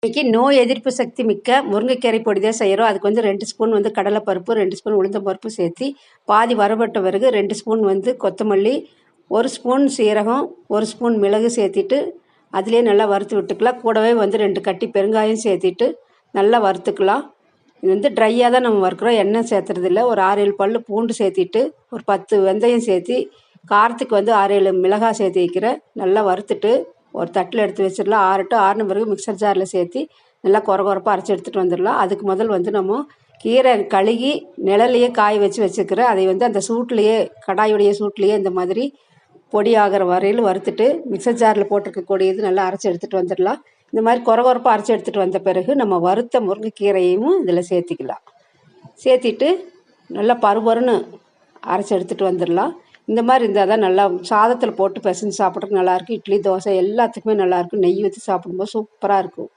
இன்றைக்கி நோய் எதிர்ப்பு சக்தி மிக்க முருங்கைக்கீரை பொடி தான் செய்கிறோம். அதுக்கு வந்து 2 ஸ்பூன் வந்து கடலைப்பருப்பு, 2 ஸ்பூன் உளுந்தம்பருப்பு சேர்த்து பாதி வறுபட்ட பிறகு 2 ஸ்பூன் வந்து கொத்தமல்லி, 1 ஸ்பூன் சீரகம், 1 ஸ்பூன் மிளகு சேர்த்திட்டு அதிலே நல்லா வறுத்து விட்டுக்கலாம். கூடவே வந்து 2 கட்டி பெருங்காயம் சேர்த்திட்டு நல்லா வறுத்துக்கலாம். இது வந்து ட்ரையாக தான் நம்ம வறுக்கிறோம், எண்ணெய் சேர்த்துறதில்ல. ஒரு 6-7 பல் பூண்டு சேர்த்திட்டு ஒரு 10 வெந்தயம் சேர்த்தி காரத்துக்கு வந்து 6-7 மிளகாய் சேர்த்து வைக்கிறேன். நல்லா வறுத்துட்டு ஒரு தட்டில் எடுத்து வச்சிடலாம். ஆறட்டும். ஆறின பிறகு மிக்சர் ஜாரில் சேர்த்து நல்லா கொரப்பாக அரைச்சி எடுத்துகிட்டு வந்துடலாம். அதுக்கு முதல் வந்து நம்ம கீரை கழுகி நிழல்லையே காய வச்சுக்கிறேன். அதை வந்து அந்த சூட்லேயே கடாயுடைய சூட்லேயே இந்த மாதிரி பொடி ஆகிற வரையில் வறுத்துட்டு மிக்சர் ஜாரில் போட்டிருக்கக்கூடியது நல்லா அரைச்சி எடுத்துகிட்டு வந்துடலாம். இந்த மாதிரி கொரப்பாக அரைச்சி எடுத்துகிட்டு வந்த பிறகு நம்ம வறுத்த முருங்கைக்கீரையும் இதில் சேர்த்திக்கலாம். சேர்த்திட்டு நல்லா பருபருன்னு அரைச்சி எடுத்துகிட்டு வந்துடலாம். இந்த மாதிரி இருந்தால் தான் நல்லா சாதத்தில் போட்டு பிசைஞ்சு சாப்பிட்றதுக்கு நல்லாயிருக்கும். இட்லி, தோசை எல்லாத்துக்குமே நல்லாயிருக்கும். நெய் ஊற்றி சாப்பிடும்போது சூப்பராக இருக்கும்.